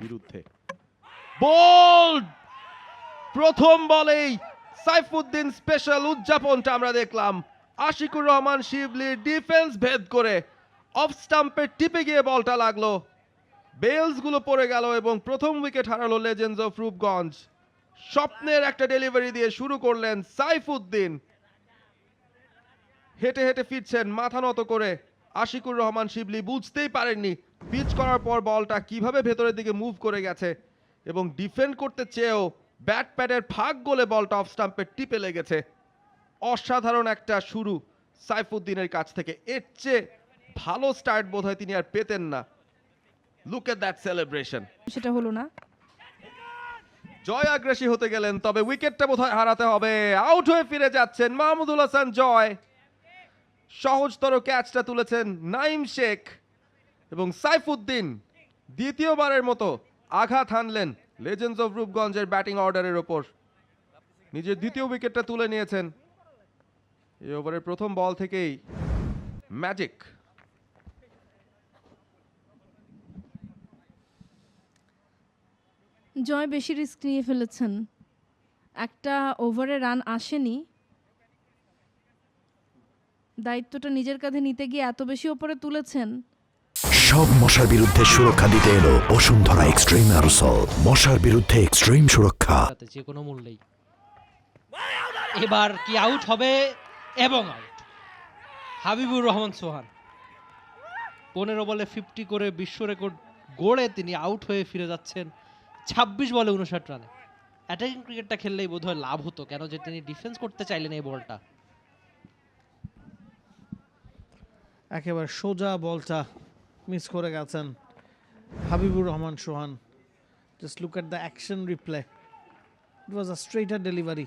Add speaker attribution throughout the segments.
Speaker 1: বিরুদ্ধে। বোল্ড! প্রথম বলেই সাইফুদ্দিন স্পেশাল উদযাপনটা আমরা দেখলাম। আশিকুর রহমান শিবলির ডিফেন্স ভেদ করে অফ স্টাম্পে টিপে গিয়ে বলটা লাগলো, বেলস গুলো পড়ে গেল এবং প্রথম উইকেট হারালো লেজেন্ডস অফ রূপগঞ্জ। স্বপ্নের একটা ডেলিভারি দিয়ে শুরু করলেন সাইফুদ্দিন, হেঁটে হেঁটে ফিরছেন মাথা নত করে। আশিকুর রহমান শিবলি বুঝতেই পারেননি পিচ করার পর বলটা কিভাবে ভেতরের দিকে মুভ করে গেছে এবং ডিফেন্ড করতে চেয়েও ব্যাট প্যাডের ফাঁক গোলে বলটা অফ স্টাম্পে টিপে লেগেছে। অসাধারণ একটা শুরু সাইফুদ্দিনের কাছ থেকে, এর চেয়ে ভালো স্টার্ট বোধহয় তিনি আর পেতেন না। Look at that celebration.
Speaker 2: সেটা হলো না।
Speaker 1: জয় আগ্রাসী হতে গেলেন, তবে উইকেটটা বোধহয় হারাতে হবে। আউট হয়ে ফিরে যাচ্ছেন মাহমুদুল হাসান জয়। সহজতর ক্যাচটা তুলেছেন নাইম শেখ এবং সাইফুদ্দিন দ্বিতীয়বারের মতো আঘাত হানলেন লেজেন্ডস অফ রূপগঞ্জের ব্যাটিং অর্ডারের ওপর। নিজের দ্বিতীয় উইকেটটা তুলে নিয়েছেন এই ওভারের প্রথম বল থেকেই। ম্যাজিক।
Speaker 2: জয় বেশি রিস্ক নিয়ে ফেলেছেন, একটা ওভারে রান আসেনি, দায়িত্বটা নিজের কাঁধে নিতে গিয়ে এত বেশি ওপরে তুলেছেন।
Speaker 3: সব মশার বিরুদ্ধে সুরক্ষা দিতে এলো বসুন্ধরা এক্সট্রিম অ্যারোসল। মশার বিরুদ্ধে এক্সট্রিম সুরক্ষা
Speaker 4: যে কোনো মূল্যেই। এবার কি আউট হবে? এবং আউট। হাবিবুর রহমান সোহান 15 বলে 50 করে বিশ্ব রেকর্ড গড়ে তিনি আউট হয়ে ফিরে যাচ্ছেন 26 বলে 59 রানে। অ্যাটাকিং ক্রিকেটটা খেললেই বোধহয় লাভ হতো, কেন যে তিনি ডিফেন্স করতে চাইলেন এই বলটা।
Speaker 5: একেবারে সোজা বলটা মিস করে গেছেন Habibur Rahman Sohan. Just look at the action replay, it was a straighter delivery.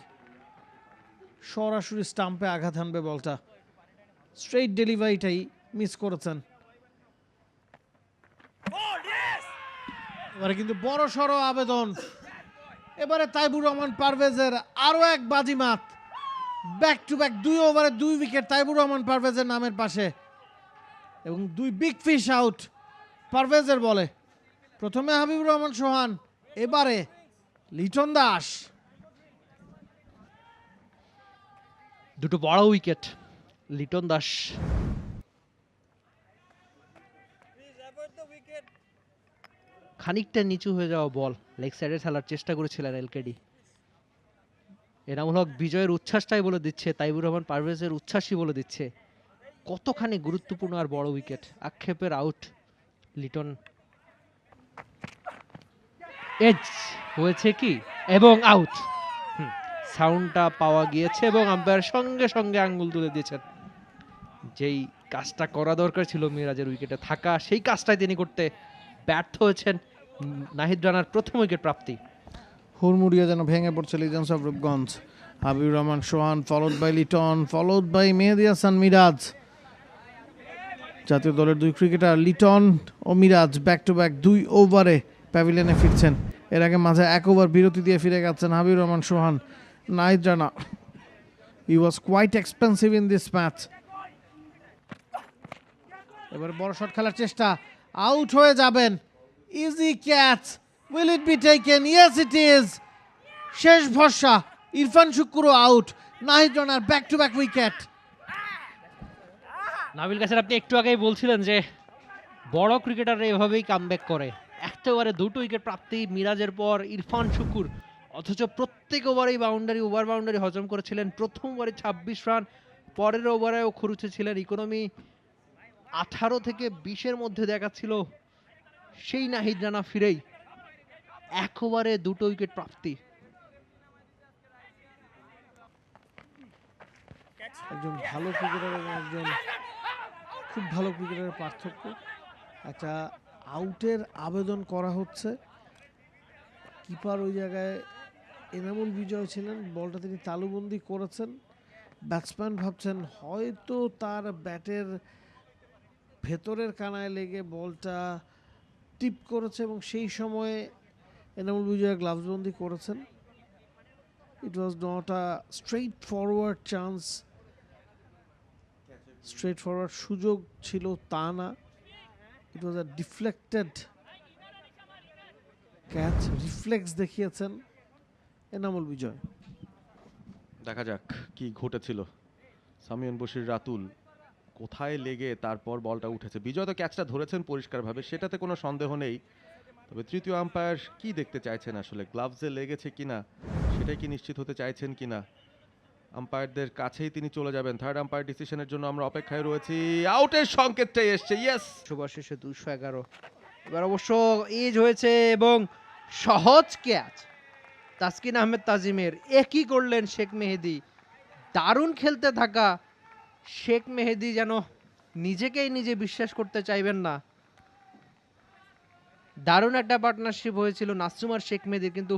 Speaker 5: সরাসরি স্টাম্পে আঘাত হানবে বলটা, স্ট্রেট ডেলিভারিটাই মিস করেছেন। এবারে কিন্তু বড় সড়ো আবেদন, এবারে তাইবুর রহমান পারভেজের আরো এক বাজিমাত। ব্যাক টু ব্যাক 2 ওভারে 2 উইকেট তাইবুর রহমান পারভেজের নামের পাশে এবং 2 বিগ ফিশ আউট পারভেজের বলে। প্রথমে হাবিবুর রহমান সোহান, এবারে লিটন দাস।
Speaker 4: দুটো বড় উইকেট লিটন দাস। খানিকটা নিচু হয়ে যাওয়া বল লেগ সাইডে খেলার চেষ্টা করেছিলেন এলকেডি। এনামুল হক বিজয়ের উচ্ছ্বাসটাই বলে দিচ্ছে, তাইবুর রহমান পারভেজের উচ্ছ্বাসই বলে দিচ্ছে কতখানি গুরুত্বপূর্ণ আর বড় উইকেট। আক্ষেপের আউট লিটন। এজ হয়েছে কি এবং আউট। সাউন্ডটা পাওয়া গিয়েছে এবং আম্পায়ার সঙ্গে সঙ্গে আঙ্গুল তুলে দিয়েছেন। যেই কাজটা করা দরকার ছিল মিরাজের উইকেটে থাকা, সেই কাজটাই তিনি করতে ব্যর্থ হয়েছেন। নাহিদ রানার প্রথম উইকেট প্রাপ্তি।
Speaker 5: হুড়মুড়িয়ে যেন ভেঙে পড়ছে Legends of Rupganj. Habibur Rahman Sohan followed by Liton, followed by Mehedi Hasan Miraj. জাতীয় দলের 2 ক্রিকেটার লিটন ও মিরাজ ব্যাক টু ব্যাক 2 ওভারে প্যাভিলিয়নে ফিরছেন। এর আগে মাঝে 1 ওভার বিরতি দিয়ে ফিরে গেছেন Habibur Rahman Sohan. Nahid Rana, he was quite expensive in this match. এবার বড় শট খেলার চেষ্টা, আউট হয়ে যাবেন। Easy catch, will it be taken? Yes it is. শেষ ভরসা ইরফান শুক্কুর আউট, নাহিদ রানার back to back wicket.
Speaker 4: Nabil Kaser আপনি একটু আগেই বলছিলেন যে বড় ক্রিকেটাররা এভাবেই কামব্যাক করে। একটা ওভারে 2টো উইকেট প্রাপ্তি মিরাজের পর ইরফান শুকুর, অথচ প্রত্যেক ওভারেই বাউন্ডারি ওভার বাউন্ডারি হজম করেছিলেন। প্রথম ওভারে 26 রান, পরের ওভারেও খরুচে ছিলেন। ইকোনমি 18 থেকে 20-এর মধ্যে দেখাচ্ছিল। সেই নাহিদ রানা ফিরেই 1 ওভারে 2টো উইকেট প্রাপ্তি।
Speaker 5: একজন ভালো ক্রিকেটার এবং একজন খুব ভালো ক্রিকেটারের পার্থক্য। একটা আউটের আবেদন করা হচ্ছে, কিপার ওই জায়গায় এনামুল বিজয় ছিলেন, বলটা তিনি তালুবন্দি করেছেন। ব্যাটসম্যান ভাবছেন হয়তো তার ব্যাটের ভেতরের কানায় লেগে বলটা টিপ করেছে এবং সেই সময়ে এনামুল বিজয় গ্লাভসবন্দি করেছেন। It was not a straight forward chance, straight forward সুযোগ ছিল তা না। It was a deflected catch reflex দেখিয়েছেন এনামুল বিজয়।
Speaker 1: দেখা যাক কি ঘটেছিল। সামিউন বশির রাতুল কোথায় লেগে তারপর বলটা উঠেছে। বিজয় তো ক্যাচটা ধরেছেন পরিষ্কারভাবে, সেটাতে কোনো সন্দেহ নেই। তবে তৃতীয় আম্পায়ার কি দেখতে চাইছেন আসলে, গ্লাভসে লেগেছে কিনা সেটাই কি নিশ্চিত হতে চাইছেন কিনা। আম্পায়ারদের কাছেই তিনি চলে যাবেন। থার্ড আম্পায়ার ডিসিশনের জন্য আমরা অপেক্ষায় রয়েছি। আউটের সংকেতটাই এসছে, ইয়েস।
Speaker 4: ওভার শেষে 211। এবার অবশ্য এজ হয়েছে এবং সহজ ক্যাচ তাসকিন আহমেদ তাজিমের। একই করলেন শেখ মেহেদী। দারুণ খেলতে থাকা শেখ মেহেদী যেন নিজেকেই নিজে বিশ্বাস করতে চাইবেন না। দারুণ একটা পার্টনারশিপ হয়েছিল নাসুম আর শেখ মেহেদীর, কিন্তু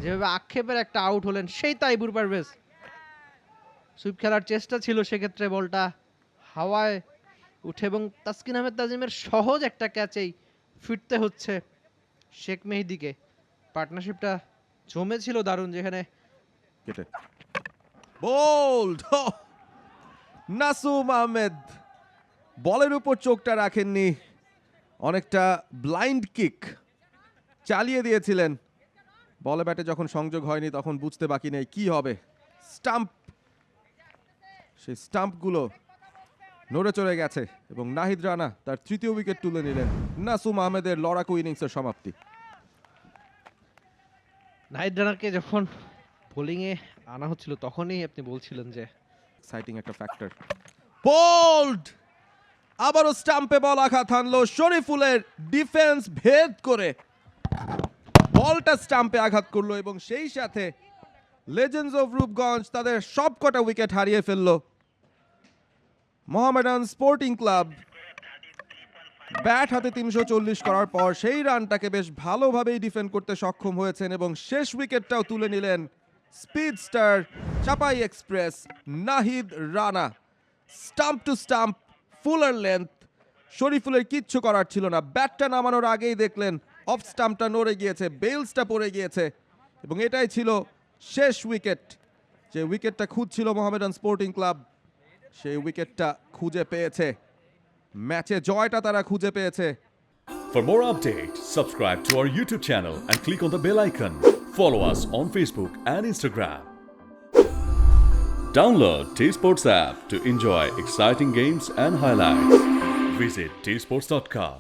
Speaker 4: যেভাবে আক্ষেপের একটা আউট হলেন সেই তাইবুর পারভেজ। সুইপ খেলার চেষ্টা ছিল, সেক্ষেত্রে বলটা হাওয়ায় উঠে এবং তাসকিন আহমেদ তাজিমের সহজ একটা ক্যাচেই ফিরতে হচ্ছে শেখ মেহেদীকে। পার্টনারশিপটা জমেছিল দারুণ, যেখানে
Speaker 1: বোল্ড নাসুম আহমেদ বলের উপর চোখটা রাখেননি, অনেকটা ব্লাইন্ড কিক চালিয়ে দিয়েছিলেন। বলে ব্যাটে যখন সংযোগ হয়নি তখন বুঝতে বাকি নেই কি হবে। স্টাম্প, সেই স্টাম্পগুলো নড়ে চড়ে গেছে এবং নাহিদ রানা তার তৃতীয় উইকেট তুলে নিলেন। নাসুম আহমেদের লড়াকু ইনিংসের সমাপ্তি।
Speaker 4: নাহিদ রানাকে যখন বোলিংয়ে আনা হচ্ছিল তখনই আপনি বলছিলেন যে
Speaker 1: এক্সাইটিং একটা ফ্যাক্টর। বোল্ড, আবারও স্টাম্পে বল আঘাত হানলো শরীফুলের ডিফেন্স ভেদ করে। বলটা স্টাম্পে আঘাত করলো এবং সেই সাথে লেজেন্ডস অফ রূপগঞ্জ তাদের সবকটা উইকেট হারিয়ে ফেললো। মোহামেডান স্পোর্টিং ক্লাব ব্যাট হাতে 340 করার পর সেই রানটাকে বেশ ভালোভাবেই ডিফেন্ড করতে সক্ষম হয়েছেন এবং শেষ উইকেটটাও তুলে নিলেন speed star Chapai express Nahid Rana. Stump to stump, fuller length, শরীফুলের কিচ্ছু করার ছিল না। ব্যাটটা নামানোর আগেই দেখলেন অফ স্টাম্পটা নড়ে গিয়েছে, বেলসটা পড়ে গিয়েছে এবং এটাই ছিল শেষ উইকেট। যে উইকেটটা খুঁজছিল মোহামেডান স্পোর্টিং ক্লাব, সেই উইকেটটা খুঁজে পেয়েছে। ম্যাচে জয়টা তারা খুঁজে পেয়েছে।
Speaker 6: For more updates, subscribe to our YouTube channel and click on the bell icon. Follow us on Facebook and Instagram. Download T-Sports app to enjoy exciting games and highlights. Visit tsports.com.